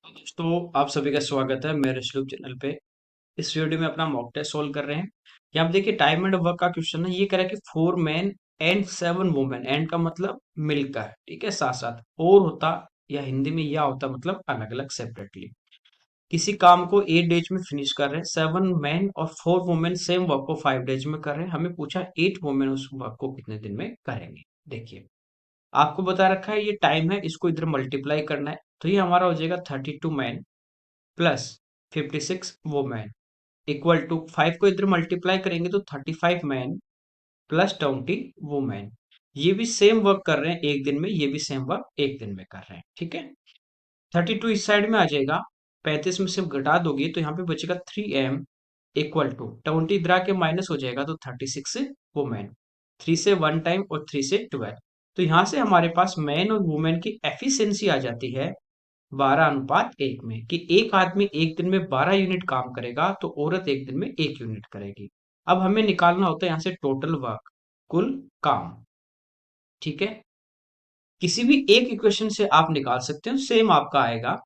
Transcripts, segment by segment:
दोस्तों, आप सभी का स्वागत है मेरे यूट्यूब चैनल पे। इस वीडियो में अपना मॉक टेस्ट सोल्व कर रहे हैं। यहाँ पे देखिए टाइम एंड वर्क का क्वेश्चन है। ये कह रहा है कि 4 मैन एंड 7 वुमेन, एंड का मतलब मिलकर, ठीक है, साथ साथ, और होता या हिंदी में या होता मतलब अलग अलग सेपरेटली, किसी काम को 8 डेज में फिनिश कर रहे हैं। 7 मैन और 4 वुमेन सेम वर्क को 5 डेज में कर रहे हैं। हमें पूछा 8 वुमेन उस वर्क को कितने दिन में करेंगे। देखिए, आपको बता रखा है ये टाइम है, इसको इधर मल्टीप्लाई करना है। तो ये हमारा हो जाएगा 32 man plus 56 women equal to 5 को इधर मल्टीप्लाई करेंगे तो 35 मैन प्लस 20 वुमेन। ये भी सेम वर्क कर रहे हैं एक दिन में, ये भी सेम वर्क एक दिन में कर रहे हैं, ठीक है। 32 इस साइड में आ जाएगा, 35 में से घटा दोगे तो यहाँ पे बचेगा 3m इक्वल टू 20 इधर आके माइनस हो जाएगा तो 36 वुमेन। 3 से 1 टाइम और 3 से 12। तो यहाँ से हमारे पास मैन और वुमेन की एफिशिएंसी आ जाती है 12:1 में, कि एक आदमी एक दिन में 12 यूनिट काम करेगा तो औरत एक दिन में 1 यूनिट करेगी। अब हमें निकालना होता है यहाँ से टोटल वर्क, कुल काम, ठीक है। किसी भी एक इक्वेशन से आप निकाल सकते हो, सेम आपका आएगा।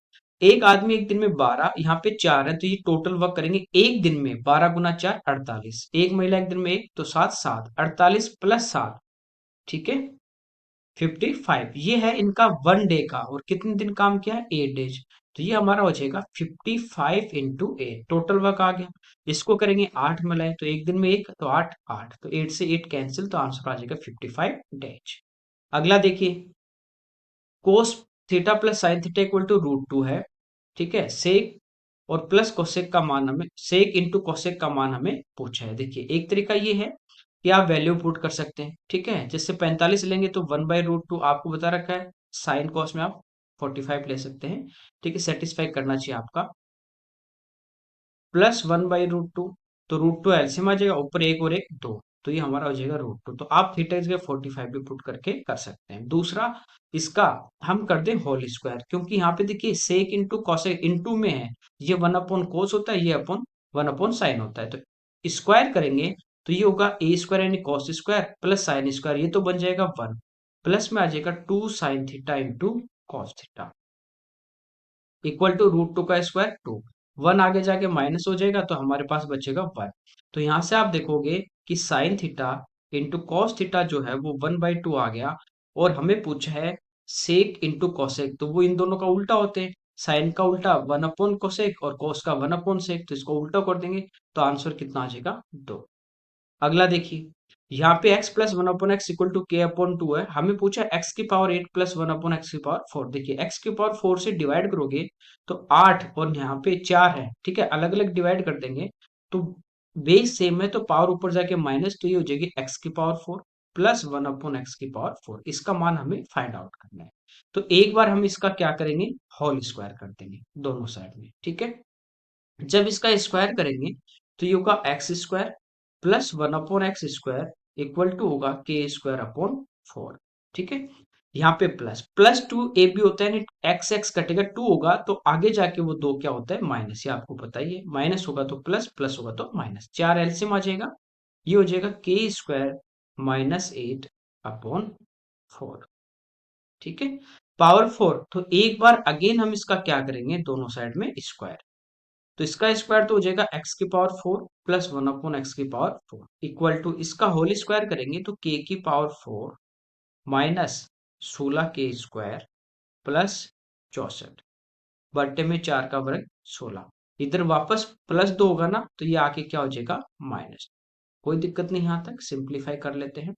एक आदमी एक दिन में 12, यहाँ पे 4 है तो ये टोटल वर्क करेंगे एक दिन में 12 × 4 48। एक महिला एक दिन में एक तो 7 7 48 प्लस 7, ठीक है, 55। ये है इनका 1 डे का, और कितने दिन काम किया है, 8 डेज। तो ये हमारा हो जाएगा 55 × 8, टोटल वर्क आ गया। इसको करेंगे 8 मिलाए तो एक दिन में एक तो 8 8, तो 8 से 8 कैंसिल, तो आंसर आ जाएगा 55 डेज। अगला देखिए, cos theta plus sine theta equal to √2 है, ठीक है। सेक और प्लस कोसेक का मान हमें, सेक इंटू कोसेक का मान हमें पूछा है। देखिए, एक तरीका ये है कि आप वैल्यू पुट कर सकते हैं, ठीक है। जैसे 45 लेंगे तो 1/√2 आपको बता रखा है। साइन कॉस में आप 45 ले सकते हैं, ठीक है। सेटिस्फाई करना चाहिए आपका। प्लस 1/√2, तो √2 एलसीएम आ जाएगा, ऊपर एक और एक दो, तो ये हमारा हो जाएगा √2। तो आप थीटा की जगह 45 भी पुट करके कर सकते हैं। दूसरा, इसका हम कर दें होल स्क्वायर, क्योंकि यहाँ पे देखिए सेक इंटू कॉसेक इंटू में है, ये 1/कोस होता है, ये अपॉन 1/साइन होता है। तो स्क्वायर करेंगे तो ये होगा ए स्क्वायर यानी cos square plus sine square, ये तो बन जाएगा 1, प्लस में आ जाएगा 2 sin theta into cos theta equal to √2 का स्क्वायर 2। 1 आगे जाके माइनस हो जाएगा तो हमारे पास बचेगा 1। तो यहां से आप देखोगे कि sine theta into cos theta जो है वो 1/2 आ गया। और हमें पूछा है सेक इंटू कॉसेक, तो वो इन दोनों का उल्टा होते हैं। साइन का उल्टा 1/कोसेक और कॉस का 1/सेक, तो इसको उल्टा कर देंगे तो आंसर कितना आ जाएगा, 2। अगला देखिए, यहाँ पे x plus 1/x equal to k/2 है। हमें पूछा x की पावर 8 प्लस 1/x की पावर 4। देखिए, x की पावर 4 से डिवाइड करोगे तो 8 और यहाँ पे 4 है, ठीक है, अलग अलग डिवाइड कर देंगे तो बेस सेम है, तो पावर ऊपर जाके माइनस, तो ये हो जाएगी x की पावर 4 प्लस 1/x की पावर 4। इसका मान हमें फाइंड आउट करना है। तो एक बार हम इसका क्या करेंगे, होल स्क्वायर कर देंगे दोनों साइड में, ठीक है। जब इसका स्क्वायर करेंगे तो ये होगा x square plus 1/x square equal to होगा k² अपॉन 4, ठीक है। यहाँ पे प्लस प्लस 2 ab होता है, एक्स एक्स कटेगा 2 होगा तो आगे जाके वो 2 क्या होता है, माइनस। ये आपको पता ही है, माइनस होगा तो प्लस, प्लस होगा तो माइनस, 4 एलसीएम आ जाएगा। ये हो जाएगा k² - 8/4, ठीक है। पावर 4, तो एक बार अगेन हम इसका क्या करेंगे, दोनों साइड में स्क्वायर। तो इसका स्क्वायर तो हो जाएगा x की पावर 4 प्लस 1/x की पावर 4 इक्वल टू, इसका होल स्क्वायर करेंगे तो k की पावर 4 माइनस 16k² प्लस 64, बट्टे में 4 का वर्ग 16। इधर वापस प्लस 2 होगा ना तो ये आके क्या हो जाएगा, माइनस। कोई दिक्कत नहीं, यहां तक सिंप्लीफाई कर लेते हैं,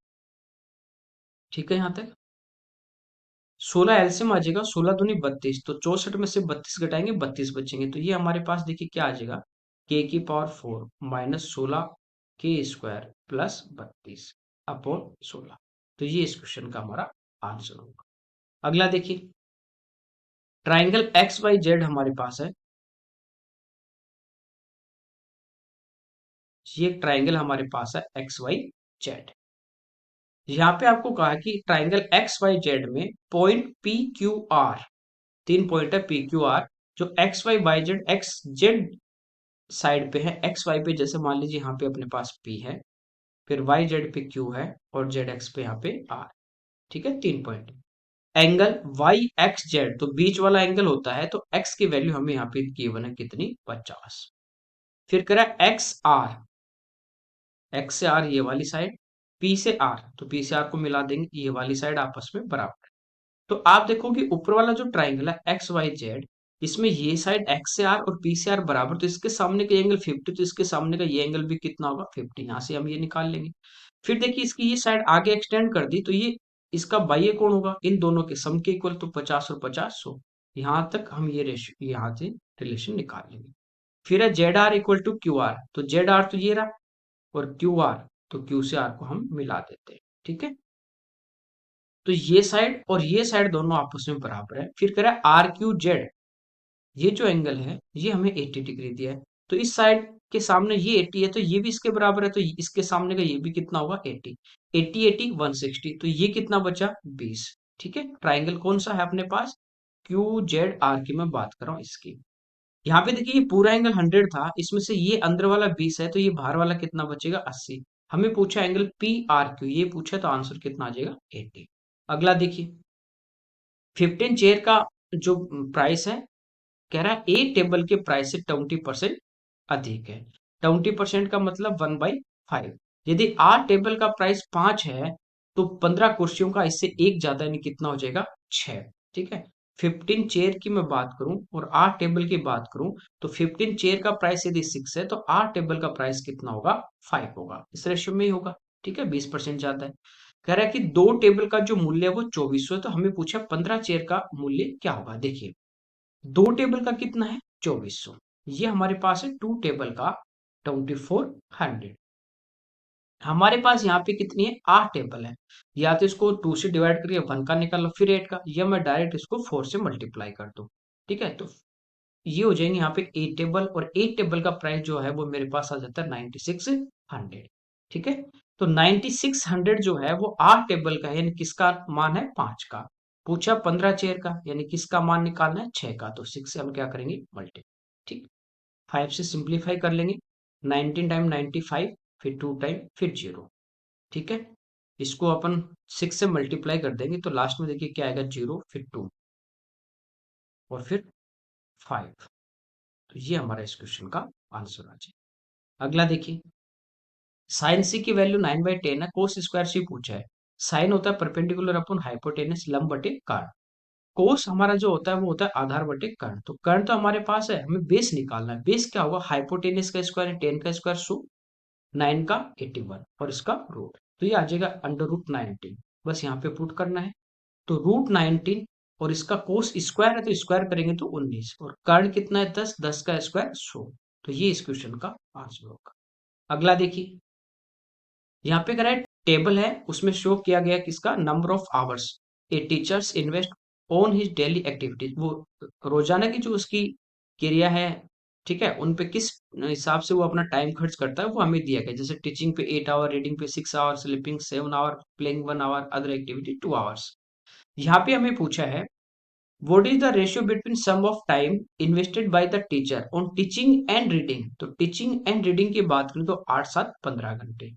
ठीक है। यहां तक 16 एलसीएम आ जाएगा, 16 दूनी 32, तो 64 में से 32 घटाएंगे 32 बचेंगे। तो ये हमारे पास देखिए क्या आ जाएगा, के की पावर 4 माइनस 16k² प्लस 32/16। तो ये इस क्वेश्चन का हमारा आंसर होगा। अगला देखिए, ट्राइंगल एक्स वाई जेड हमारे पास है। ये ट्राइंगल हमारे पास है एक्स वाई जेड। यहाँ पे आपको कहा है कि ट्राइंगल एक्स वाई जेड में point P Q R, 3 point है पी क्यू आर, जो X Y Y Z X Z side पे है। एक्स वाई पे जैसे मान लीजिए यहाँ पे अपने पास पी है, फिर वाई जेड पे क्यू है, और जेड एक्स पे यहाँ पे आर, ठीक है, 3 point. Angle Y X Z, तो बीच वाला एंगल होता है, तो एक्स की वैल्यू हमें यहाँ पे गिवन है कितनी, 50। फिर करा एक्स आर, एक्स से आर ये वाली साइड, पी से आर, तो पी से आर को मिला देंगे, ये वाली साइड आपस में बराबर है। तो आप देखो कि ऊपर वाला जो ट्राइंगल है एक्स वाई जेड, इसमें ये साइड एक्स से आर और पी से आर बराबर, तो इसके सामने का एंगल 50, तो इसके सामने का ये एंगल भी कितना होगा, 50। यहाँ से हम ये निकाल लेंगे। फिर देखिए इसकी ये साइड आगे एक्सटेंड कर दी, तो ये इसका बाह्य कोण होगा इन दोनों के सम के इक्वल, तो 50 और 50 100। यहाँ तक हम ये रेशियो यहाँ से रिलेशन निकाल लेंगे। फिर है Z R equal to Q R, तो जेड आर तो ये रहा, और क्यू आर, तो क्यू से आर को हम मिला देते हैं, ठीक है। तो ये साइड और ये साइड दोनों आपस में बराबर है। फिर कह रहा है आर क्यू जेड, ये जो एंगल है ये हमें 80 डिग्री दिया है, तो इस साइड के सामने ये 80 है, तो ये भी इसके बराबर है, तो इसके सामने का ये भी कितना होगा, 80। 80 80 160, तो ये कितना बचा, 20। ठीक है, ट्राइंगल कौन सा है अपने पास, क्यू जेड आर की मैं बात कर रहा हूँ इसकी। यहाँ पे देखिए ये पूरा एंगल 100 था, इसमें से ये अंदर वाला 20 है, तो ये बाहर वाला कितना बचेगा, 80। हमें पूछा एंगल पी आर क्यू, ये पूछा, तो आंसर कितना आ जाएगा, 80। अगला देखिए 15 चेयर का जो प्राइस है, कह रहा है ए टेबल के प्राइस से 20% अधिक है। 20% का मतलब 1/5। यदि आर टेबल का प्राइस 5 है, तो 15 कुर्सियों का इससे एक ज्यादा, यानी कितना हो जाएगा, 6। ठीक है, 15 चेयर की मैं बात करूं और आर टेबल की बात करूं, तो 15 चेयर का प्राइस यदि 6 है, तो आर टेबल का प्राइस कितना होगा, 5 होगा, इस रेशियो में ही होगा। ठीक है, 20% ज्यादा है। कह रहा है कि दो टेबल का जो मूल्य है वो 2400 है, तो हमें पूछा 15 चेयर का मूल्य क्या होगा। देखिए दो टेबल का कितना है, 2400, ये हमारे पास है टू टेबल का 2400। हमारे पास यहाँ पे कितनी है, 8 टेबल है, या तो इसको 2 से डिवाइड करिए, 1 का निकालो, फिर 8 का, या मैं डायरेक्ट इसको 4 से मल्टीप्लाई कर दूं। ठीक है, तो ये हो जाएंगे यहाँ पे 8 टेबल, और 8 टेबल का प्राइस जो है वो मेरे पास आ जाता है 9600। ठीक है, तो 9600 जो है वो 8 टेबल का है, यानी किसका मान है, 5 का। पूछा 15 चेयर का, यानी किसका मान निकालना है, 6 का, तो 6 से हम क्या करेंगे, मल्टी। ठीक, 5 से सिंप्लीफाई कर लेंगे, 19 टाइम 95, फिर 2 टाइम, फिर 0। ठीक है, इसको अपन 6 से मल्टीप्लाई कर देंगे, तो लास्ट में देखिए क्या आएगा, 0 फिर 2 और फिर 5। तो ये हमारा इस क्वेश्चन का आंसर आ जाए। अगला देखिए, साइन सी की वैल्यू 9/10 है, कोस स्क्वायर सी पूछा है। साइन होता है परपेंडिकुलर अपॉन हाइपोटेनस, लंब बटे कर्ण। कोस हमारा जो होता है वो होता है आधार बटे कर्ण, तो कर्ण तो हमारे पास है, हमें बेस निकालना है। बेस क्या होगा, हाइपोटेनस का स्क्वायर है 10 का स्क्वायर 100, 9 का 81 और इसका रूट, तो ये आ जाएगा √19। बस यहाँ पे पुट करना है, तो √19 और इसका कोस स्क्वायर है, तो स्क्वायर करेंगे तो 19, और कर्ण कितना है, 10, 10 का स्क्वायर 100। तो ये इस क्वेश्चन का आंसर होगा। अगला देखिए, यहाँ पे करा है टेबल है, उसमें शो किया गया किसका, number of hours a teachers invest on his daily activities, वो रोजाना की जो उसकी क्रिया है, ठीक है, उन पे किस हिसाब से वो अपना टाइम खर्च करता है वो हमें दिया गया। जैसे टीचिंग पे 8 आवर, रीडिंग पे 6 hour, sleeping 7 hour, playing 1 hour, other activity 2 hours. यहाँ पे हमें पूछा है what is the ratio between sum of time invested by the teacher on teaching and reading, तो टीचिंग एंड रीडिंग की बात करें तो 8 7 15 घंटे,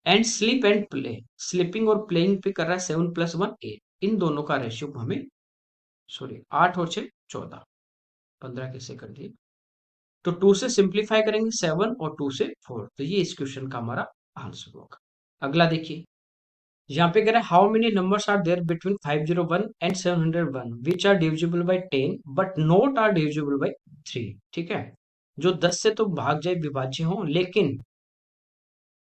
and sleep and play, sleeping और प्लेइंग पे कर रहा है 7 + 1 8, इन दोनों का रेशियो हमें, सॉरी 8 और 6 14, 15 कैसे कर दिए, तो 2 से सिंप्लीफाई करेंगे 7 और 2 से 4, तो ये इस क्वेश्चन का हमारा आंसर होगा। अगला देखिए, यहाँ पे कह रहा है how many numbers are there between 501 and 701 which are divisible by 10 but not are divisible by 3। ठीक है, जो 10 से तो भाग जाए, विभाज्य हो, लेकिन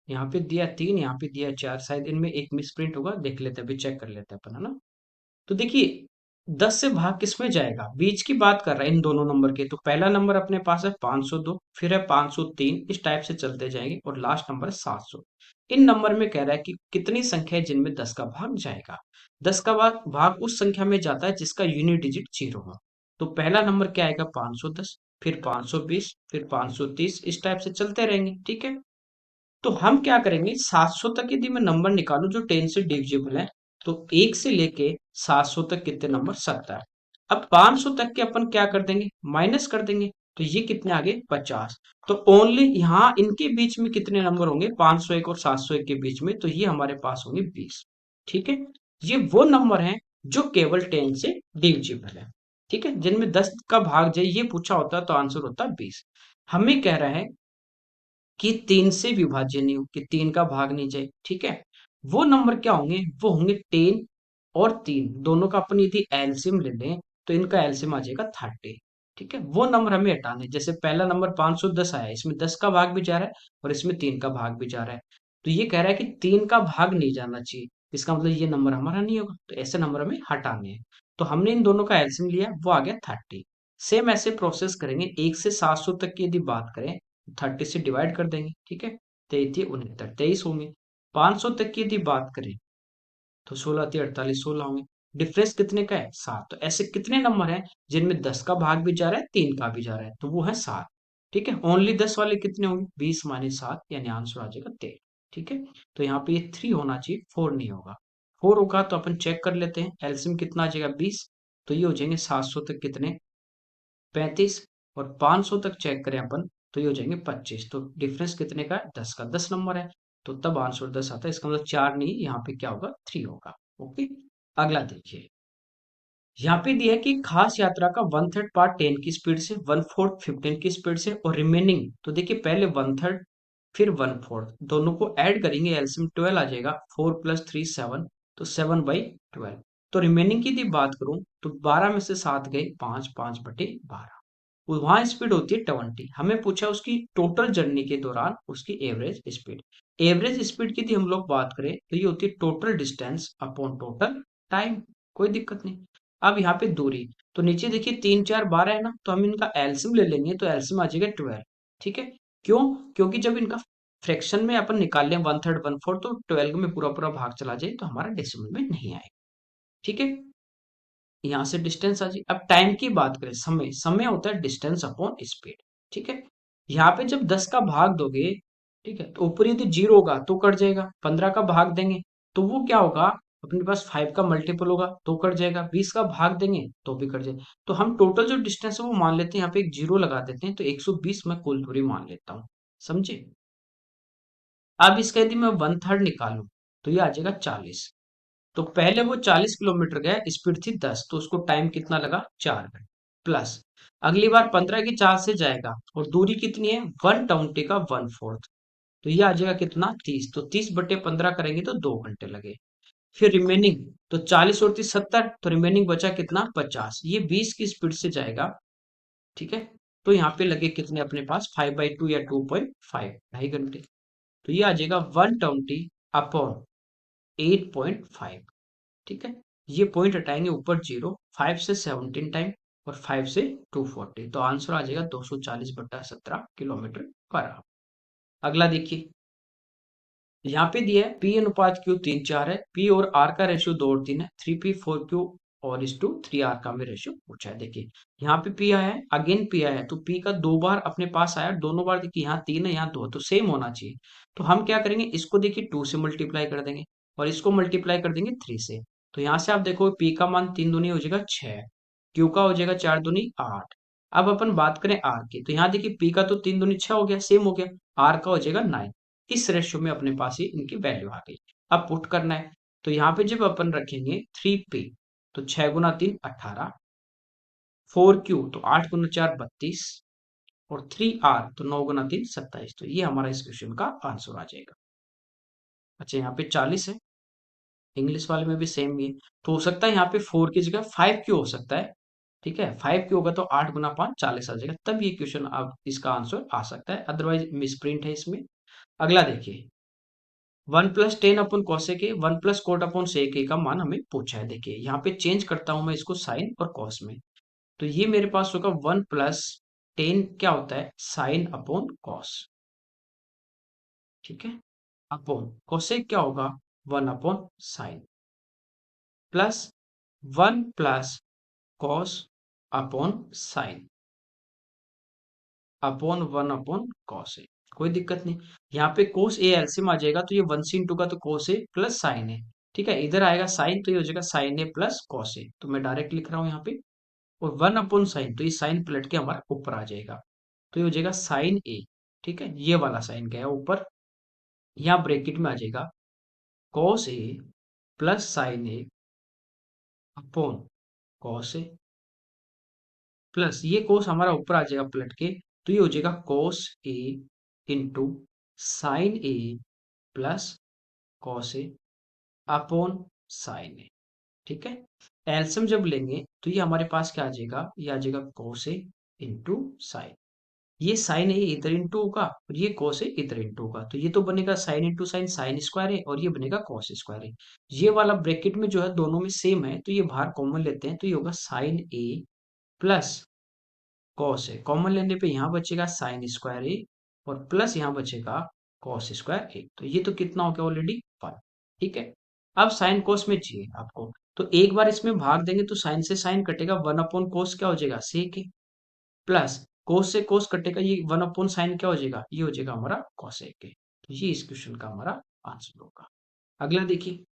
यहाँ पे दिया 3, यहाँ पे दिया 4, शायद इनमें एक मिसप्रिंट होगा, देख लेते हैं, अभी चेक कर लेते हैं अपन, है ना। तो देखिए 10 से भाग किस में जाएगा, बीच की बात कर रहा है इन दोनों नंबर के, तो पहला नंबर अपने पास है 502, फिर है 503, इस टाइप से चलते जाएंगे, और लास्ट नंबर है 700। इन नंबर में कह रहा है कि कितनी संख्या है जिनमें 10 का भाग जाएगा। 10 का भाग उस संख्या में जाता है जिसका यूनिट डिजिट 0 हो। तो पहला नंबर क्या आएगा, 510, फिर 520, फिर 530, इस टाइप से चलते रहेंगे। ठीक है, तो हम क्या करेंगे, 700 तक यदि मैं नंबर निकालूं जो 10 से डिविजिबल है, तो 1 से लेके 700 तक कितने नंबर, 70। अब 500 तक के अपन क्या कर देंगे, माइनस कर देंगे, तो ये कितने आगे, 50। तो ओनली यहाँ इनके बीच में कितने नंबर होंगे, 501 और 701 के बीच में, तो ये हमारे पास होंगे 20। ठीक है, ये वो नंबर हैं जो केवल 10 से डिविजिबल है। ठीक है, जिनमें 10 का भाग जाए ये पूछा होता तो आंसर होता 20। हमें कह रहा है कि 3 से विभाज्य नहीं हो, कि 3 का भाग नहीं जाए। ठीक है, वो नंबर क्या होंगे, वो होंगे 10 और 3 दोनों का अपन यदि एलसीएम ले लें तो इनका एलसीएम आ जाएगा 30। ठीक है, वो नंबर हमें हटाने, जैसे पहला नंबर 510 आया, इसमें 10 का भाग भी जा रहा है और इसमें 3 का भाग भी जा रहा है। तो ये कह रहा है कि 3 का भाग नहीं जाना चाहिए, इसका मतलब ये नंबर हमारा नहीं होगा, तो ऐसे नंबर हमें हटाने हैं। तो हमने इन दोनों का एलसीएम लिया, वो आ गया 30। सेम ऐसे प्रोसेस करेंगे, 1 से 700 तक की यदि बात करें 30 से डिवाइड कर देंगे। ठीक है, 33 69 23 होंगे। 500 तक की यदि बात करें तो 16 38 16 होंगे। डिफरेंस कितने का है, 7। तो ऐसे कितने नंबर हैं जिनमें 10 का भाग भी जा रहा है, 3 का भी जा रहा है, तो वो है 7। ठीक है, ओनली 10 वाले कितने होंगे, 20 - 7, यानी आंसर आ जाएगा 13। ठीक है, तो यहाँ पे ये 3 होना चाहिए, 4 नहीं होगा। 4 होगा तो अपन चेक कर लेते हैं, एलसीएम कितना आ जाएगा 20, तो ये हो जाएंगे 700 तक कितने, 35। और 500 तक चेक करें अपन तो ये हो जाएंगे 25। तो डिफरेंस कितने का है, 10 का, 10 नंबर है, तो तब आंसर 10 आता है। इसका मतलब 4 नहीं, यहाँ पे क्या होगा, 3 होगा। ओके, अगला देखिए, यहाँ पे दिया है कि खास यात्रा का 1/3 पार्ट 10 की स्पीड से, 1/4 15 की स्पीड से और रिमेनिंग, तो देखिए पहले 1/3 फिर 1/4 दोनों को ऐड करेंगे, एलसीएम 12 आ जाएगा, 4 + 3 7, तो 7/12। तो रिमेनिंग की यदि बात करूं तो 12 में से 7 गए, 5 5/12। वहां स्पीड होती है 20। हमें पूछा उसकी टोटल जर्नी के दौरान उसकी एवरेज स्पीड। एवरेज स्पीड की यदि हम लोग बात करें तो ये होती है total distance upon total time. कोई दिक्कत नहीं। अब यहाँ पे दूरी, तो नीचे देखिए 3 4 12 है ना, तो हम इनका एलसीएम ले लेंगे, तो एलसीएम आ जाएगा 12। ठीक है, क्यों, क्योंकि जब इनका फ्रैक्शन में अपन निकाल लें 1/3 1/4, तो 12 में पूरा पूरा भाग चला जाए तो हमारा डेसिमल में नहीं आएगा। ठीक है, यहाँ से डिस्टेंस आ जाए। अब टाइम की बात करें, समय, समय होता है डिस्टेंस अपॉन स्पीड। ठीक है, यहाँ पे जब 10 का भाग दोगे, ठीक है, तो ऊपर यदि 0 होगा तो कट जाएगा, 15 का भाग देंगे तो वो क्या होगा, अपने पास 5 का मल्टीपल होगा तो कट जाएगा, 20 का भाग देंगे तो भी कट जाएगा। तो हम टोटल जो डिस्टेंस है वो मान लेते हैं, यहाँ पे एक 0 लगा देते हैं, तो 120 मैं कुल दूरी मान लेता हूँ। समझे। अब इसका यदि मैं 1/3 निकालूं तो ये आ जाएगा 40। तो पहले वो 40 किलोमीटर गया, स्पीड थी 10, तो उसको टाइम कितना लगा, 4 घंटे। प्लस अगली बार 15 की 4 से जाएगा और दूरी कितनी है, 120 का 1/4, तो ये आ जाएगा कितना, 30। तो 30/15 करेंगे तो 2 घंटे लगे। फिर रिमेनिंग, तो 40 और 30 70, तो रिमेनिंग बचा कितना, 50। ये 20 की स्पीड से जाएगा। ठीक है, तो यहाँ पे लगे कितने अपने पास, 5/2 या 2.5, 2.5 घंटे। तो ये आ जाएगा 120/8.5। ठीक है, ये पॉइंट हटाएंगे ऊपर 0, 5 से 17 टाइम और 5 से 240, तो आंसर आ जाएगा 240/17 किलोमीटर पर आवर। अगला देखिए, यहाँ पे दिया है पी अनुपात क्यू 3:4 है, पी और आर का रेशियो 2:3 है, 3p4q और इस टू 3r का भी रेशियो पूछा है। देखिए यहाँ पे पी आया है, अगेन पी आया है, तो पी का 2 बार अपने पास आया, दोनों बार देखिए यहाँ 3 है यहाँ 2, तो सेम होना चाहिए। तो हम क्या करेंगे, इसको देखिए 2 से मल्टीप्लाई कर देंगे और इसको मल्टीप्लाई कर देंगे 3 से। तो यहाँ से आप देखो पी का मान 3 दूनी हो जाएगा 6, क्यू का हो जाएगा 4 दूनी 8। अब अपन बात करें आर की, तो यहाँ देखिए पी का तो 3 दूनी 6 हो गया, सेम हो गया, आर का हो जाएगा 9। इस रेशियो में अपने पास ही इनकी वैल्यू आ गई। अब पुट करना है, तो यहाँ पे जब अपन रखेंगे 3p, तो 6 × 3 18, 4q तो 8 × 4 32 और 3r तो 9 × 3 27। तो ये हमारा इस क्वेश्चन का आंसर आ जाएगा। अच्छा, यहाँ पे 40 है, इंग्लिश वाले में भी सेम ही है, तो हो सकता है यहाँ पे 4 की जगह 5q हो सकता है। ठीक है, 5q होगा तो 8 × 5 40 आ जाएगा, तब ये क्वेश्चन अब इसका आंसर आ सकता है, अदरवाइज मिसप्रिंट है इसमें। अगला देखिए, 1 + tan/cos के 1 + cot/sec का मान हमें पूछा है। देखिए यहाँ पे चेंज करता हूं मैं इसको साइन और कॉस में, तो ये मेरे पास होगा 1 + tan क्या होता है, sin/cos। ठीक है, अपॉन कोसेक क्या होगा, 1/sin, plus 1 + cos/sin upon 1/cos ए। कोई दिक्कत नहीं, यहाँ पे cos a एलसीएम आ जाएगा, तो ये 1 से 2 का तो cos a प्लस साइन है। ठीक है, इधर आएगा साइन, तो ये हो जाएगा sign A plus cos A, तो मैं डायरेक्ट लिख रहा हूँ यहाँ पे। और 1/sin, तो ये साइन पलट के हमारा ऊपर आ जाएगा, तो ये हो जाएगा साइन ए। ठीक है, ये वाला साइन गया ऊपर, यहाँ ब्रैकेट में आ जाएगा cos a plus sign A upon cos A, plus ये कोस हमारा ऊपर आ जाएगा पलट के, तो ये हो जाएगा कोस ए into sine A plus cos A upon sine ए। ठीक है, एलसीएम जब लेंगे तो ये हमारे पास क्या आ जाएगा, ये आ जाएगा कोस ए इंटू साइन, ये साइन ए इधर इंटू होगा और ये कोस ए इधर इंटू होगा, तो ये तो बनेगा sine into sine sine square है, और ये बनेगा कॉस स्क्वायर है। ये वाला ब्रैकेट में जो है दोनों में सेम है, तो ये बाहर कॉमन लेते हैं, तो ये होगा sign A plus cos A, common लेने पे यहाँ बचेगा साइन स्क्वायर ए और प्लस यहाँ बचेगा कॉस स्क्वायर ए, तो ये तो कितना हो गया ऑलरेडी 1। ठीक है, अब साइन कोस में चाहिए आपको, तो एक बार इसमें भाग देंगे तो साइन से साइन कटेगा, 1 अपॉन कोस क्या हो जाएगा सेक ए, प्लस कोस से कोस कटेगा, ये 1 अपॉन साइन क्या हो जाएगा, ये हो जाएगा हमारा कॉसेक ए। तो ये इस क्वेश्चन का हमारा आंसर होगा। अगला देखिए,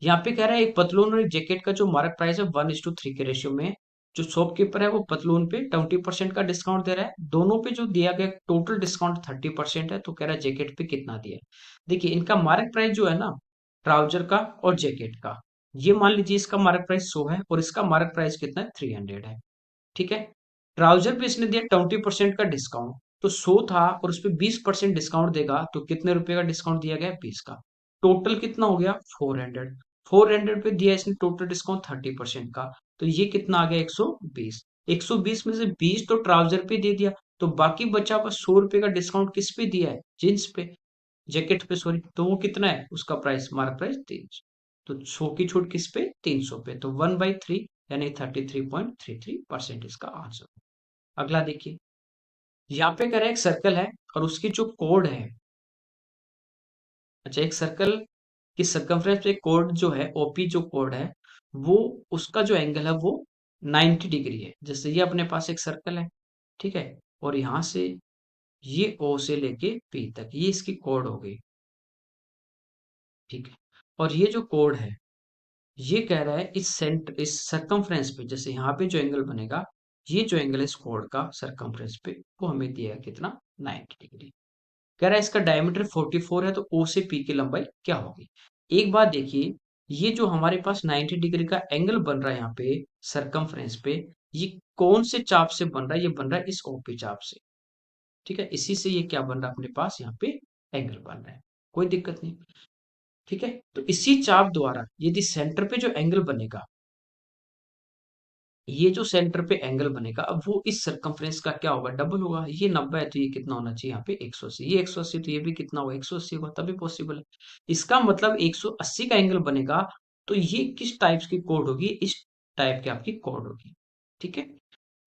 यहाँ पे कह रहा है एक पतलून और एक जैकेट का जो मार्क प्राइस है 1:3 के रेशियो में है। जो शॉपकीपर है वो पतलून पे 20% का डिस्काउंट दे रहा है, दोनों पे जो दिया गया टोटल डिस्काउंट 30% है, तो कह रहा है जैकेट पे कितना दिया है। देखिए इनका मार्क प्राइस जो है ना, ट्राउजर का और जैकेट का, ये मान लीजिए इसका मार्क प्राइस 100 है और इसका मार्क प्राइस कितना है 300 है। ठीक है, ट्राउजर पे इसने दिया 20% का डिस्काउंट, तो 100 था और उस पर 20% डिस्काउंट देगा, तो कितने रुपए का डिस्काउंट दिया गया 20 का, टोटल कितना हो गया 400। 400 पे दिया इसने टोटल डिस्काउंट 30% का, तो ये कितना आ गया 120। 120 में से 20 तो ट्राउजर पे दे दिया, तो बाकी बचा हुआ 100 रुपए का डिस्काउंट किस पे दिया है, जींस पे, जैकेट पे सॉरी, तो वो कितना है उसका प्राइस, मार्क प्राइस 300, तो 100 की छूट किस पे 300 पे, तो 1/3 यानी 33.33% इसका आंसर। अगला देखिए, यहाँ पे कह रहा है एक सर्कल है और उसकी जो कोड है, अच्छा एक सर्कल की सर्कमफ्रेंस पे कोड जो है ओपी जो कोड है, वो उसका जो एंगल है वो 90 डिग्री है। जैसे ये अपने पास एक सर्कल है, ठीक है, और यहाँ से ये ओ से लेके पी तक ये इसकी कोड हो गई। ठीक है, और ये जो कोड है ये कह रहा है इस सरकमफ्रेंस पे, जैसे यहाँ पे जो एंगल बनेगा, ये जो एंगल है इस कोड का सरकमफ्रेंस पे, वो हमें दिया है कितना 90 डिग्री। कह रहा है इसका डायमीटर 44 है, तो ओ से पी की लंबाई क्या होगी। एक बात देखिए, ये जो हमारे पास 90 डिग्री का एंगल बन रहा है यहाँ पे सरकमफ्रेंस पे, ये कौन से चाप से बन रहा है, ये बन रहा है इस ओपी चाप से। ठीक है, इसी से ये क्या बन रहा है अपने पास यहाँ पे एंगल बन रहा है, कोई दिक्कत नहीं। ठीक है, तो इसी चाप द्वारा यदि सेंटर पे जो एंगल बनेगा, ये जो सेंटर पे एंगल बनेगा, अब वो इस सरकमफ्रेंस का क्या होगा, डबल होगा। ये 90 है तो ये कितना होना चाहिए यहाँ पे 180, ये 180 तो ये भी कितना होगा 180 होगा, तभी पॉसिबल है। इसका मतलब 180 का एंगल बनेगा, तो ये किस टाइप की कोड होगी, इस टाइप की आपकी कोड होगी। ठीक है,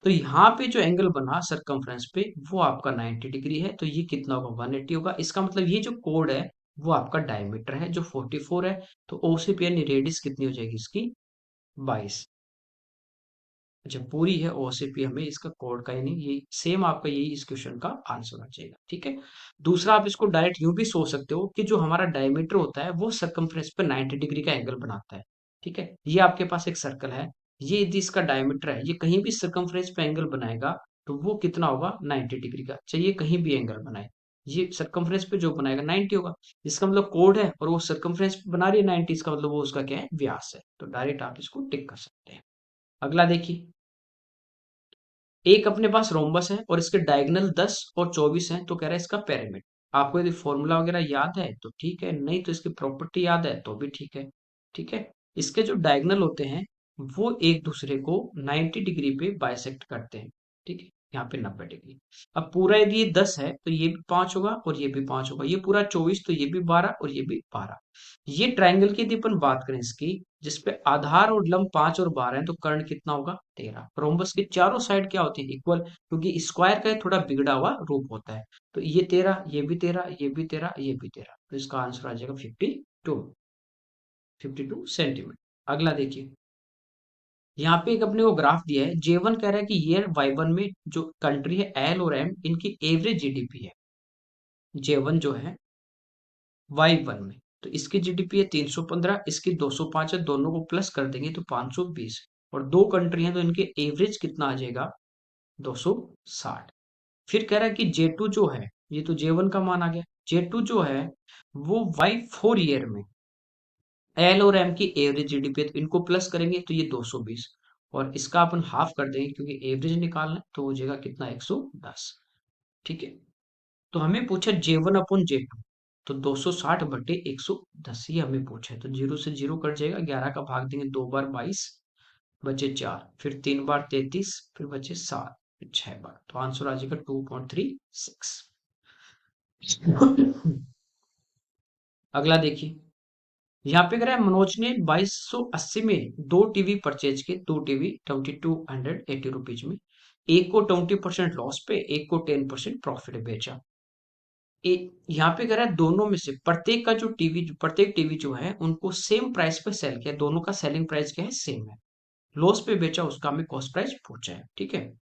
तो यहाँ पे जो एंगल बना सरकमफ्रेंस पे वो आपका 90 डिग्री है, तो ये कितना होगा 180 होगा। इसका मतलब ये जो कोड है वो आपका डायमीटर है जो 44 है, तो ओ से पी यानी रेडियस कितनी हो जाएगी इसकी 22। अच्छा पूरी है ओसीपी, हमें इसका कोड का ही नहीं, ये सेम आपका यही इस क्वेश्चन का आंसर आ जाएगा। ठीक है, दूसरा आप इसको डायरेक्ट यूं भी सोच सकते हो कि जो हमारा डायमीटर होता है वो सरकमफ्रेंस पे 90 डिग्री का एंगल बनाता है। ठीक है, ये आपके पास एक सर्कल है, ये यदि इसका डायमीटर है, ये कहीं भी सरकमफ्रेंस पे एंगल बनाएगा तो वो कितना होगा 90 डिग्री का, चाहिए कहीं भी एंगल बनाए, ये सरकमफ्रेंस पे जो बनाएगा 90 होगा। इसका मतलब कोड है और वो सरकमफ्रेंस पे बना रही है 90, इसका मतलब वो उसका क्या है व्यास है, तो डायरेक्ट आप इसको टिक कर सकते हैं। अगला देखिए, एक अपने पास रोम्बस है और इसके डायगोनल 10 और 24 हैं, तो कह रहा है इसका पिरामिड। आपको यदि फॉर्मूला वगैरह याद है तो ठीक है, नहीं तो इसकी प्रॉपर्टी याद है तो भी ठीक है। ठीक है, इसके जो डायगोनल होते हैं वो एक दूसरे को 90 डिग्री पे बाइसेक्ट करते हैं। ठीक है, यहाँ पे 90 डिग्री। अब पूरा यदि ये 10 है तो ये भी 5 होगा और ये भी 5 होगा, ये पूरा 24 तो ये भी 12 और ये भी 12। ये ट्राइंगल की यदि अपन बात करें इसकी, जिसपे आधार और लंब 5 और 12 है, तो कर्ण कितना होगा 13। रोम्बस के चारों साइड क्या होती है इक्वल, क्योंकि स्क्वायर का थोड़ा बिगड़ा हुआ रूप होता है, तो ये 13 ये भी 13 ये भी 13 ये भी 13, तो इसका आंसर आ जाएगा 52 सेंटीमीटर। अगला देखिए, यहाँ पे एक अपने को ग्राफ दिया है, J1 कह रहा है कि ईयर Y1 में जो कंट्री है एल और एम, इनकी एवरेज जीडीपी है J1 जो है Y1 में, तो इसकी जीडीपी है 315, इसकी 205 है, दोनों को प्लस कर देंगे तो 520, और दो कंट्री हैं तो इनके एवरेज कितना आ जाएगा 260। फिर कह रहा है कि J2 जो है, ये तो J1 का मान आ गया, J2 जो है वो Y4 ईयर में, एल और एम की एवरेज जीडीपी है, तो इनको प्लस करेंगे तो ये 220, और इसका अपन हाफ कर देंगे क्योंकि एवरेज निकालना है, तो हो जाएगा कितना, 110। ठीक है, तो हमें पूछा J1 अपॉन J2, तो 260 बटे 110 ये हमें पूछा है, तो जीरो से जीरो कट जाएगा, 11 का भाग देंगे 2 बार 22, बचे 4, फिर 3 बार 33, फिर बचे 7, फिर 6 बार, तो आंसर आ जाएगा 2.36। अगला देखिए, यहाँ पे कह रहा है मनोज ने 2280 में दो टीवी परचेज किए, दो टीवी 2280 रुपीज में, एक को 20% लॉस पे, एक को 10% प्रॉफिट बेचा। यहाँ पे कह रहा है दोनों में से प्रत्येक टीवी जो है उनको सेम प्राइस पे सेल किया, दोनों का सेलिंग प्राइस क्या है, सेम है। लॉस पे बेचा उसका हमें कॉस्ट प्राइस पूछा है। ठीक है,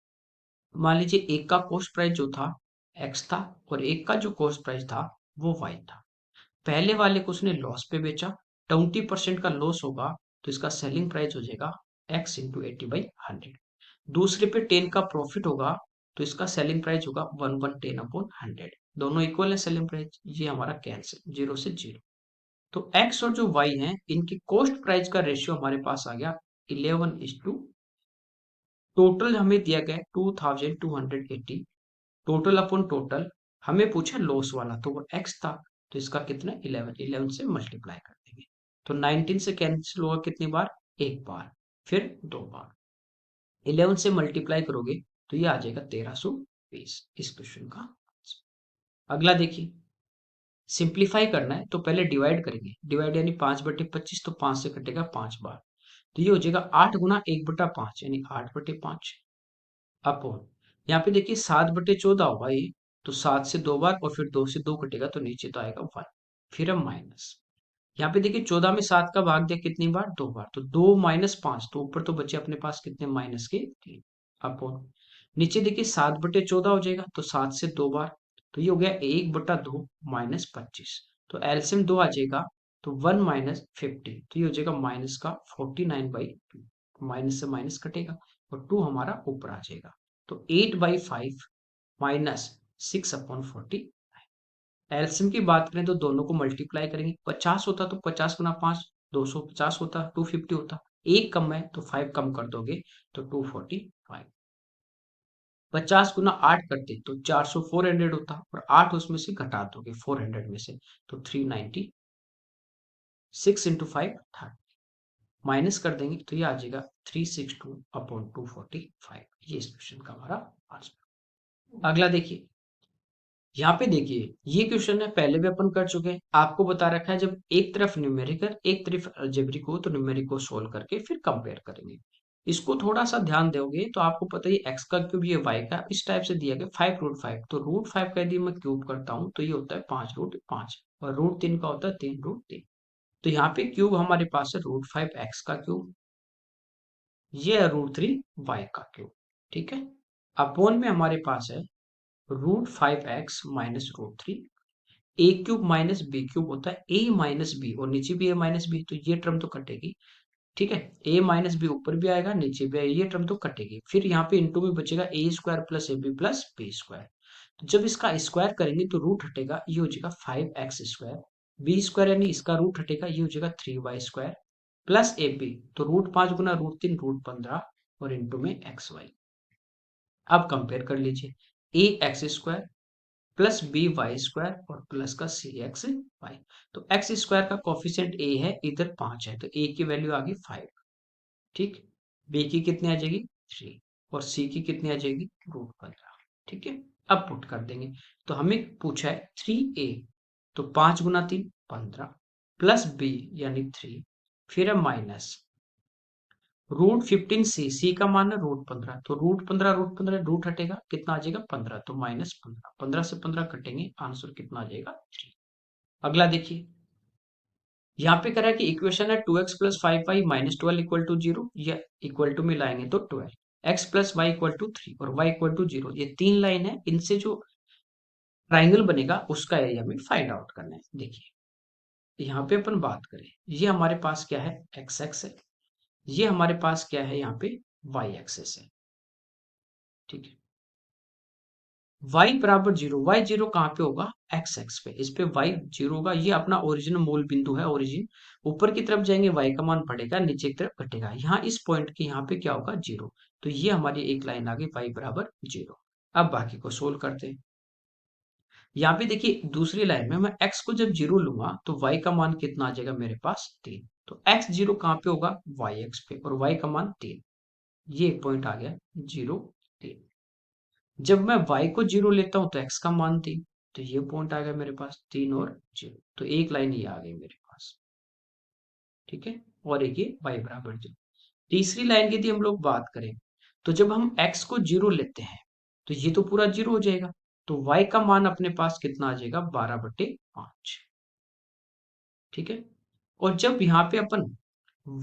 मान लीजिए एक का कॉस्ट प्राइस जो था एक्स था, और एक का जो कॉस्ट प्राइस था वो वाई था। पहले वाले को उसने लॉस पे बेचा, 20% का लॉस होगा, तो इसका सेलिंग प्राइस हो जाएगा एक्स इंटू 80/100। दूसरे पे 10 का प्रॉफिट होगा, तो इसका सेलिंग प्राइस होगा 1110/100। दोनों इक्वल है सेलिंग प्राइस, ये हमारा कैंसिल, जीरो से जीरो। तो एक्स और जो वाई है इनकी कॉस्ट प्राइस का रेशियो हमारे पास आ गया 11:, टोटल हमें दिया गया 2280, टोटल अपॉन टोटल, हमें पूछा लॉस वाला, तो वो एक्स था, तो इसका कितना, 11 से मल्टीप्लाई कर देंगे, तो 19 से कैंसिल होगा कितनी बार, एक बार, फिर दो बार, 11 से मल्टीप्लाई करोगे तो ये आ जाएगा 1320, इस क्वेश्चन का आंसर। अगला देखिए, सिंप्लीफाई करना है तो पहले डिवाइड करेंगे, डिवाइड यानी 5/25, तो 5 से कटेगा 5 बार, तो ये हो जाएगा 8 गुना 1/5 यानी 8/5, अपॉन, यहाँ पे देखिए 7/14 होगा ये, तो 7 से 2 बार, और फिर 2 से 2 कटेगा तो नीचे तो आएगा 1, फिर हम माइनस, यहाँ पे देखिए 14 में 7 का भाग दिया कितनी बार, 2 बार, तो 2 - 5, तो ऊपर तो बचे अपने पास कितने, माइनस के 3, अपॉन, नीचे देखिए 7/14 हो जाएगा, तो 7 से 2 बार, तो ये हो गया 1/2 -25, तो एलसीएम 2 आ जाएगा, तो 1 - 50, तो ये हो जाएगा माइनस का 49/2, माइनस से माइनस कटेगा, और 2 हमारा ऊपर आ जाएगा, तो 8/5 -6/40। एलसीएम की बात करें तो दोनों को मल्टीप्लाई करेंगे, 50 होता तो 50 × 5, 250 होता, 250 होता, एक कम है तो 5 कम कर दोगे तो 245, 50 × 8 करते तो 400, 400 होता, और 8 उसमें से घटा दोगे 400 में से, तो 396, 6 × 5 30, माइनस कर देंगे तो ये आ जाएगा 362/245, ये इस क्वेश्चन का हमारा आंसर। अगला देखिए, यहाँ पे देखिए ये क्वेश्चन है, पहले भी अपन कर चुके हैं, आपको बता रखा है जब एक तरफ न्यूमेरिकल एक तरफ अलजेब्रिक हो तो न्यूमेरिक को सोल्व करके फिर कंपेयर करेंगे। इसको थोड़ा सा ध्यान दोगे तो आपको पता है एक्स का क्यूब, ये वाई का इस टाइप से दिया गया 5√5, तो √5 का यदि मैं क्यूब करता हूँ तो ये होता है 5√5, और √3 का होता है 3√3, तो यहाँ पे क्यूब हमारे पास है √5 एक्स का क्यूब, ये है √3 वाई का क्यूब। ठीक है, अपोन में हमारे पास है √5 x माइनस √3, ए क्यूब माइनस बी क्यूब होता है ए माइनस बी, और नीचे भी ए माइनस बी, तो ये टर्म तो कटेगी। ठीक है, ए माइनस बी ऊपर भी आएगा नीचे भी आएगा, ये टर्म तो कटेगी, फिर यहाँ पे इंटू में बचेगा A square plus A B plus B square, तो जब इसका स्क्वायर करेंगे तो रूट हटेगा, ये हो जाएगा 5x², बी स्क्वायर यानी इसका रूट हटेगा, ये हो जाएगा 3y² प्लस ए बी, तो √5 × √3 √15, और इंटू में एक्स वाई। अब कंपेयर कर लीजिए, ए x² प्लस बी y² और प्लस का cx y, तो x² का कॉफिशिएंट a है, इधर 5 है, तो a की वैल्यू आ गई 5, ठीक, b की कितनी आ जाएगी 3, और c की कितनी आ जाएगी √15। ठीक है, अब पुट कर देंगे, तो हमें पूछा है 3a, तो 5 × 3 15, प्लस b यानी 3, फिर है माइनस √15 सी का मान है √15, तो √15 रूट हटेगा कितना आ जाएगा 15, तो -15, 15 से 15 कटेंगे, आंसर कितना आ जाएगा 3। अगला देखिए, यहाँ पे करा कि इक्वेशन है 2x plus 5y minus 12 equal to 0, या इक्वल टू में लाएंगे तो 12, x plus Y equal to 3 और y इक्वल टू 0, ये तीन लाइन है, इनसे जो ट्राइंगल बनेगा उसका एरिया हमें फाइंड आउट करना है। देखिए, यहाँ पे अपन बात करें, ये हमारे पास क्या है, एक्स एक्स है, ये हमारे पास क्या है यहाँ पे, वाई एक्सेस है। ठीक है, y बराबर जीरो, y जीरो कहाँ पे होगा, एक्स एक्स पे, इस पे y जीरो होगा, ये अपना ओरिजिन मूल बिंदु है, ओरिजिन ऊपर की तरफ जाएंगे y का मान बढ़ेगा, नीचे की तरफ घटेगा, यहाँ इस पॉइंट के यहाँ पे क्या होगा, जीरो। तो ये हमारी एक लाइन आ गई y बराबर जीरो। अब बाकी को सोल्व करते हैं। यहाँ पे देखिए दूसरी लाइन में मैं x को जब जीरो लूंगा तो y का मान कितना आ जाएगा मेरे पास, तीन। तो x जीरो कहाँ पे होगा, y एक्स पे, और y का मान तीन। ये एक पॉइंट आ गया, जीरो तीन। जब मैं y को जीरो लेता हूं तो x का मान तीन। तो ये पॉइंट आ गया मेरे पास, तीन और जीरो। तो एक लाइन ये आ गई मेरे पास, ठीक है। और एक ये y बराबर जीरो। तीसरी लाइन की यदि हम लोग बात करें, तो जब हम x को जीरो लेते हैं तो ये तो पूरा जीरो हो जाएगा। तो y का मान अपने पास कितना आ जाएगा, 12/5, ठीक है। और जब यहाँ पे अपन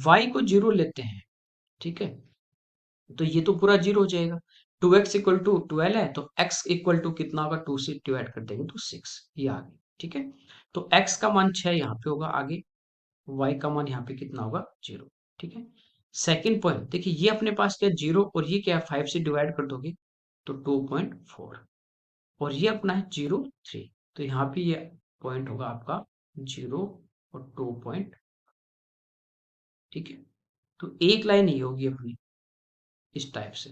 y को जीरो लेते हैं, ठीक है, तो ये तो पूरा जीरो हो जाएगा। 2x इक्वल टू 12 है, तो x इक्वल टू कितना होगा, 2 से डिवाइड कर देंगे तो 6, ये आ गई, ठीक है। तो x का मान 6 यहाँ पे होगा आगे, y का मान यहाँ पे कितना होगा, जीरो, ठीक है। सेकंड पॉइंट देखिए, ये अपने पास क्या, जीरो, और ये क्या है, 5 से डिवाइड कर दोगे तो 2.4, और ये अपना है 0.3। तो यहाँ पे ये पॉइंट होगा आपका 0 और 2 पॉइंट, ठीक है। तो एक लाइन ये होगी अपनी इस टाइप से।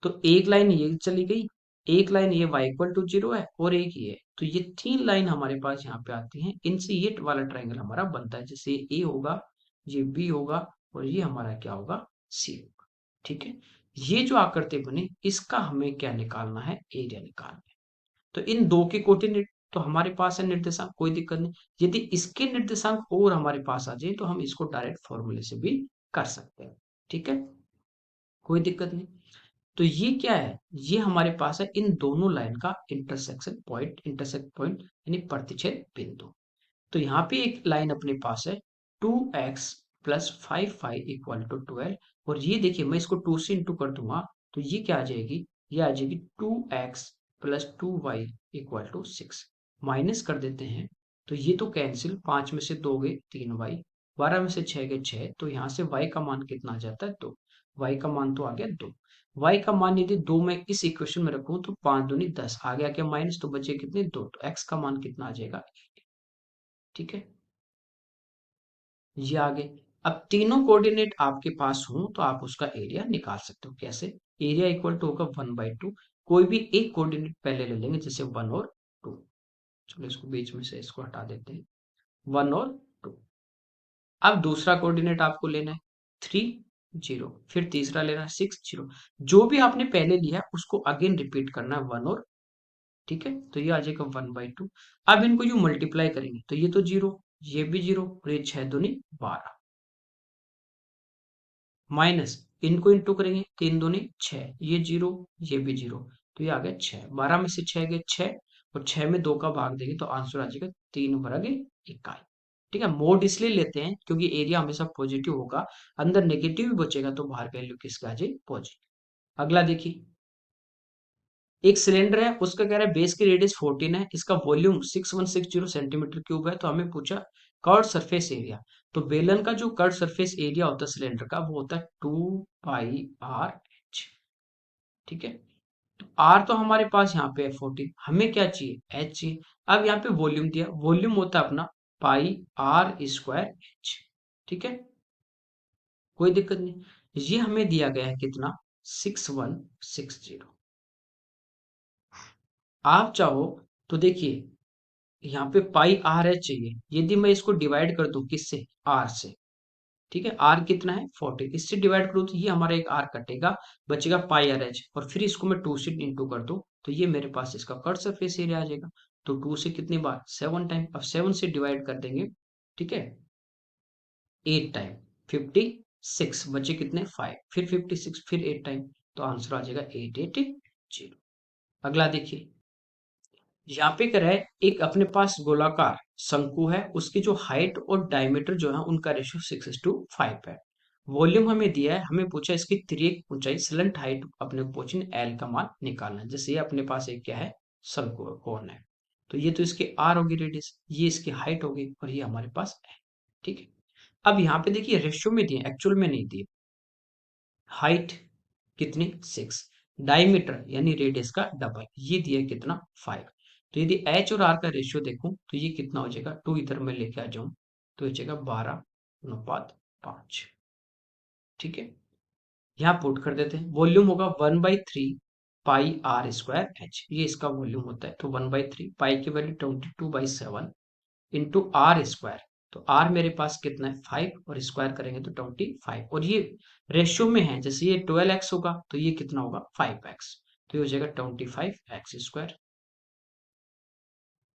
तो एक लाइन ये चली गई, एक लाइन ये y इक्वल टू जीरो है, और एक ये है। तो ये तीन लाइन हमारे पास यहाँ पे आती हैं, इनसे ये वाला ट्रायंगल हमारा बनता है, जैसे ये a होगा, ये b होगा, और ये हमारा क्या होगा, c होगा, ठीक है। ये जो आकृति बनी, इसका हमें क्या निकालना है, एरिया निकालना है। तो इन दो के कोऑर्डिनेट तो हमारे पास है निर्देशांक, कोई दिक्कत नहीं। यदि इसके निर्देशांक और हमारे पास आ जाए तो हम इसको डायरेक्ट फॉर्मूले से भी कर सकते हैं, ठीक है, कोई दिक्कत नहीं। तो ये क्या है, ये हमारे पास है इन दोनों लाइन का इंटरसेक्शन पॉइंट, इंटरसेक्ट पॉइंट यानी प्रतिच्छेद बिंदु। तो यहाँ पे एक लाइन अपने पास है, 2x plus 5y equal to 12, और ये देखिए मैं इसको 2 से इंटू कर दूंगा तो ये क्या आ जाएगी, ये आ जाएगी 2x plus 2y equal to 6। Minus कर देते हैं तो ये तो कैंसिल, 5 में से 2 गए 3y, 12 में से 6 गए 6, तो यहाँ से y का मान कितना आ जाता है, 2। y का मान तो आ गया 2। y का मान यदि 2 में इस इक्वेशन में रखूं तो 5 दूनी 10, आ गया क्या माइनस, तो बचे कितने, 2। तो x का मान कितना आ जाएगा, ठीक है, ये आगे। अब तीनों कोऑर्डिनेट आपके पास हो तो आप उसका एरिया निकाल सकते हो, कैसे, एरिया इक्वल टू होगा 1/2। कोई भी एक कोऑर्डिनेट पहले ले लेंगे, जैसे 1 और 2। चलो इसको बीच में से इसको हटा देते हैं, 1 और 2। अब दूसरा कोऑर्डिनेट आपको लेना है 3 0, फिर तीसरा लेना है 6 0। जो भी आपने पहले लिया है उसको अगेन रिपीट करना है 1 और, ठीक है। तो ये आ जाएगा 1/2। अब इनको यू मल्टीप्लाई करेंगे तो ये तो जीरो, ये भी जीरो, और ये 6 दूनी 12, माइनस इनको इंटू करेंगे, 3 दूनी 6, ये जीरो, ये भी जीरो, तो ये आ गया 6। 12 में से 6 गए 6, और 6 में 2 का भाग देंगे तो आंसर आ जाएगा 3/इकाई, ठीक है। मोड इसलिए लेते हैं क्योंकि एरिया हमेशा पॉजिटिव होगा, अंदर नेगेटिव भी बचेगा तो बाहर वैल्यू किसकी आ जाए, पॉजिटिव। अगला देखिए, एक सिलेंडर है, उसका कह रहा है बेस की रेडियस 14 है, इसका वॉल्यूम 6160 सेंटीमीटर क्यूब है, तो हमें पूछा कर्व सरफेस एरिया। तो बेलन का जो कर्व सरफेस एरिया होता है सिलेंडर का, वो होता है 2πr h, ठीक है। तो r तो हमारे पास यहाँ पे है 14, हमें क्या चाहिए, h चाहिए। अब यहाँ पे वॉल्यूम दिया, वॉल्यूम होता है अपना πr²h, ठीक है, कोई दिक्कत नहीं। ये हमें दिया गया है कितना, 6160। आप चाहो तो देखिए यहाँ पे πr h चाहिए, यदि मैं इसको डिवाइड कर दूं किससे, r से, ठीक है, r कितना है 14, इससे डिवाइड करूं तो ये हमारा एक r कटेगा, बचेगा πr h, और फिर इसको मैं 2 से इंटू कर दूं तो ये मेरे पास इसका कर्व सरफेस एरिया आ जाएगा। तो 2 से कितनी बार, 7 टाइम, अब 7 से डिवाइड कर देंगे, ठीक है, 8 टाइम, 56, बचे कितने 5, फिर 56, फिर 8 टाइम, तो आंसर आ जाएगा 880। अगला देखिए, यहाँ पे क्या है, एक अपने पास गोलाकार शंकु है, उसकी जो हाइट और डायमीटर जो है उनका रेशियो 6:5 है। वॉल्यूम हमें दिया है, हमें पूछा इसकी तिर्यक ऊंचाई स्लंट हाइट अपने को पूछे एल का मान निकालना है। जैसे ये अपने पास एक क्या है, शंकु कोण है, तो ये तो इसके आर होगी रेडियस, ये इसकी हाइट होगी, और ये हमारे पास है, ठीक है। अब यहाँ पे देखिए रेशियो में दिए, एक्चुअल में नहीं दिए। हाइट कितनी, 6, डायमीटर यानी रेडियस का डबल, ये दिया कितना 5। तो यदि एच और आर का रेशियो देखूं तो ये कितना हो जाएगा, 2 इधर में लेके आ जाऊं तो हो जाएगा 12:5। ठीक है, यहाँ पुट कर देते हैं, वॉल्यूम होगा 1/3 पाई r² h, ये इसका वॉल्यूम होता है। तो 1/3 पाई की वैल्यू 22/7 इंटू आर स्क्वायर। तो आर मेरे पास कितना है 5, और स्क्वायर करेंगे तो 25, और ये रेशियो में है, जैसे ये 12x होगा तो ये कितना होगा 5x, तो ये हो जाएगा 25x²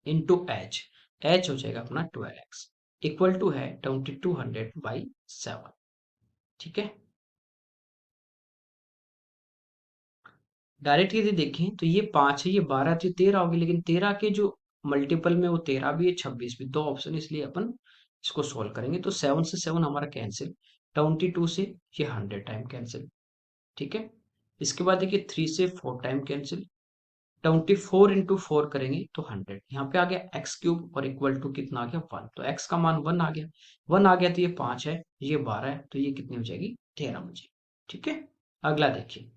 इंटू एच, एच हो जाएगा अपना 12x, इक्वल टू है 2200/7। ठीक है, डायरेक्ट यदि देखें तो ये 5 है, ये 12, तो ये 13 होगी, लेकिन 13 के जो मल्टीपल में वो 13 भी है 26 भी, दो ऑप्शन, इसलिए अपन इसको सोल्व करेंगे। तो 7 से 7 हमारा कैंसिल, 22 से ये 100 टाइम कैंसिल। ठीक है, इसके बाद देखिए 3 से 4 टाइम कैंसिल, 24 इंटू 4 करेंगे तो 100, यहाँ पे आ गया x³ और इक्वल टू कितना आ गया 1, तो x का मान 1 आ गया, 1 आ गया तो ये 5 है, ये 12 है, तो ये कितनी हो जाएगी 13 बजे। ठीक है, अगला देखिए,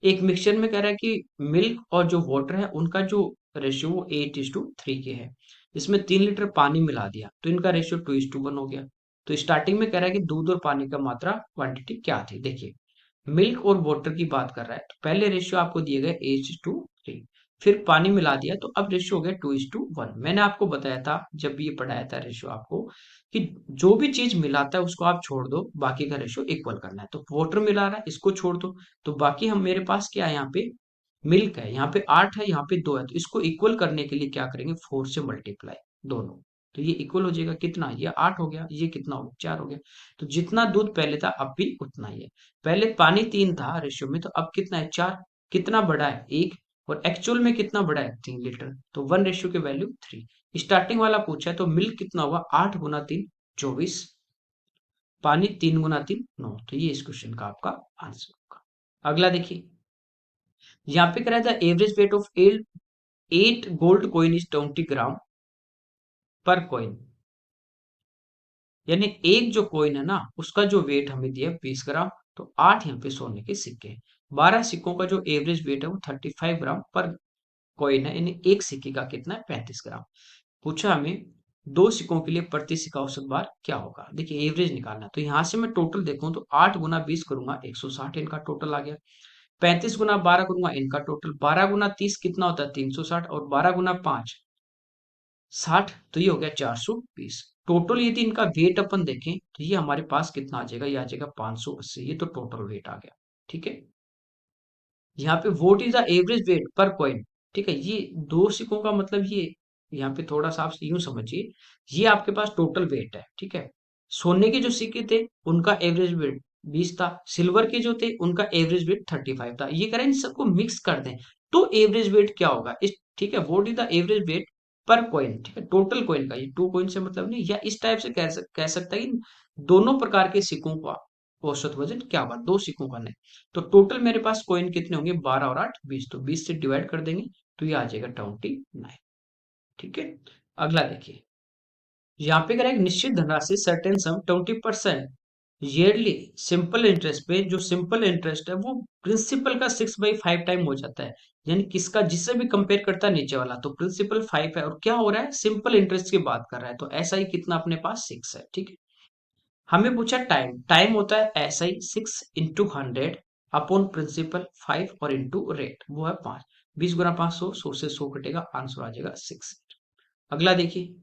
एक मिक्सचर में कह रहा है कि मिल्क और जो वाटर है उनका जो रेशियो वो 8:3 के है। इसमें 3 लीटर पानी मिला दिया तो इनका रेशियो 2:1 हो गया। तो स्टार्टिंग में कह रहा है कि दूध और पानी का मात्रा क्वांटिटी क्या थी। देखिए, मिल्क और वाटर की बात कर रहा है, तो पहले रेशियो आपको दिए गए 8:3, फिर पानी मिला दिया तो अब रेशियो हो गया 2:1। मैंने आपको बताया था जब ये पढ़ाया था रेशियो आपको, कि जो भी चीज मिलाता है उसको आप छोड़ दो, बाकी का रेशियो इक्वल करना है। तो वाटर मिला रहा है, इसको छोड़ दो, तो बाकी हम मेरे पास क्या है, यहाँ पे मिल्क है, यहाँ पे 8 है, यहाँ पे 2 है, तो इसको इक्वल करने के लिए क्या करेंगे 4 से मल्टीप्लाई दोनों, तो ये इक्वल हो जाएगा कितना, ये 8 हो गया, ये कितना हो गया 4 हो गया। तो जितना दूध पहले था अब भी उतना ही है। पहले पानी 3 था रेशियो में, तो अब कितना है 4, कितना बड़ा है 1, और एक्चुअल में कितना बड़ा है 3 लीटर, तो 1 रेशियो की वैल्यू 3। स्टार्टिंग वाला पूछा है तो मिल्क कितना हुआ 8 गुना 3 24, पानी 3 गुना 3 9, तो ये इस क्वेश्चन का आपका आंसर होगा। अगला देखिए, यहाँ पे कह रहा था average weight of 8 gold coin is 20 ग्राम पर कॉइन, यानी एक जो कॉइन है ना उसका जो वेट हमें दिया 20 ग्राम, तो 8 यहाँ पे सोने के सिक्के हैं, 12 सिक्कों का जो एवरेज वेट है वो 35 ग्राम पर कॉइन है, यानी एक सिक्के का कितना है 35 ग्राम। पूछा हमें दो सिक्कों के लिए प्रति सिक्का औसत भार क्या होगा। देखिए एवरेज निकालना है, तो यहाँ से मैं टोटल देखूं तो 8 गुना 20 करूंगा 160, इनका टोटल आ गया। 35 गुना 12 करूंगा, इनका टोटल 12 गुना 30 कितना होता है 360, और 12 गुना 5 60, तो ये हो गया 420। टोटल यदि इनका वेट अपन देखें तो ये हमारे पास कितना आ जाएगा, ये आ जाएगा 580, ये तो टोटल वेट आ गया। ठीक है, यहाँ पे vote is the average weight पर कॉइन। ठीक है, ये दो सिक्कों का मतलब ये, यहाँ पे थोड़ा सा आप यूं समझिए, ये आपके पास टोटल वेट है। ठीक है, सोने के जो सिक्के थे उनका एवरेज वेट 20 था, सिल्वर के जो थे उनका एवरेज वेट 35 था, ये करें इन सबको मिक्स कर दें तो एवरेज वेट क्या होगा इस। ठीक है, vote is the average weight पर कॉइन, ठीक है टोटल कॉइन का, ये टू कॉइन से मतलब नहीं, या इस टाइप से कह सकता है कि दोनों प्रकार के सिक्कों का औसत वजन क्या होगा, दो सिक्कों का नहीं। तो टोटल मेरे पास कॉइन कितने होंगे 12 और 8 20, तो 20 से डिवाइड कर देंगे तो ये आ जाएगा 29। ठीक है, अगला देखिए, यहाँ पे करें एक निश्चित धनराशि सर्टेन सम 20% ईयरली सिंपल इंटरेस्ट पे, जो सिंपल इंटरेस्ट है वो प्रिंसिपल का 6/5 टाइम हो जाता है, यानी किसका, जिससे भी कंपेयर करता है नीचे वाला, तो प्रिंसिपल 5 है और क्या हो रहा है सिंपल इंटरेस्ट की बात कर रहा है, तो ऐसा ही कितना अपने पास 6 है। ठीक है, हमें पूछा टाइम, टाइम होता है ऐसा ही 6 × 100 अपॉन प्रिंसिपल 5 और इंटू रेट वो है 5, 20 × 500, 100 से 100 कटेगा, आंसर आ जाएगा 6। अगला देखिए,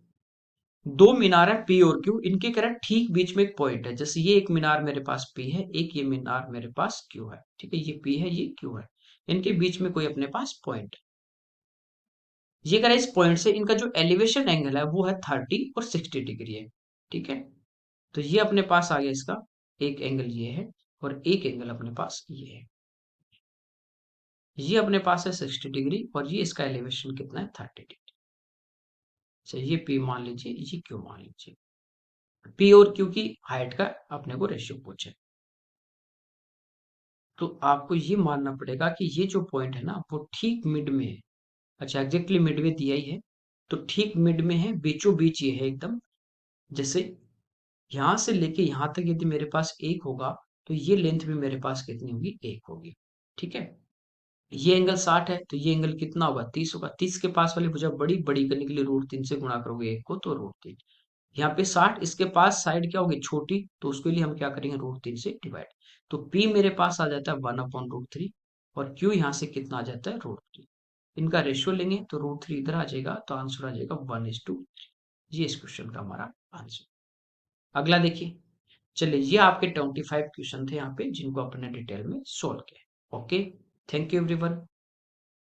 दो मीनार है पी और क्यू, इनके कह रहा है ठीक बीच में एक पॉइंट है, जैसे ये एक मीनार मेरे पास पी है, एक ये मीनार मेरे पास क्यू है। ठीक है, ये पी है ये क्यू है, इनके बीच में कोई अपने पास पॉइंट, ये कह रहा है इस पॉइंट से इनका जो एलिवेशन एंगल है वो है 30 और 60 डिग्री है। ठीक है, तो ये अपने पास आ गया इसका एक एंगल ये है, और एक एंगल अपने पास ये है, ये अपने पास है 60 डिग्री, और ये इसका एलिवेशन कितना है 30 डिग्री। अच्छा, ये पी मान लीजिए, ये क्यू मान लीजिए, पी और क्यू की हाइट का अपने को रेशियो पूछे, तो आपको ये मानना पड़ेगा कि ये जो पॉइंट है ना वो ठीक मिड में है। अच्छा, एग्जैक्टली मिड में दिया ही है, तो ठीक मिड में है, बीचों बीच ये है एकदम, जैसे यहां से लेके यहां तक यदि मेरे पास एक होगा तो ये लेंथ भी मेरे पास कितनी होगी एक होगी। ठीक है, ये एंगल 60 है तो ये एंगल कितना होगा, 30 होगा। 30 के पास वाली भुजा बड़ी बड़ी करने के लिए √3 से गुणा करोगे एक को तो √3। यहाँ पे 60, इसके पास साइड क्या होगी, छोटी, तो उसके लिए हम क्या करेंगे, √3 से डिवाइड। तो P मेरे पास आ जाता है 1/√3 और Q यहाँ से कितना आ जाता है, √3। इनका रेशियो लेंगे तो √3 इधर आ जाएगा तो आंसर आ जाएगा 1:3। ये इस क्वेश्चन का हमारा आंसर। अगला देखिए। चलिए ये आपके 25 क्वेश्चन थे यहाँ पे जिनको अपने डिटेल में सोल्व किया। Okay, thank you everyone.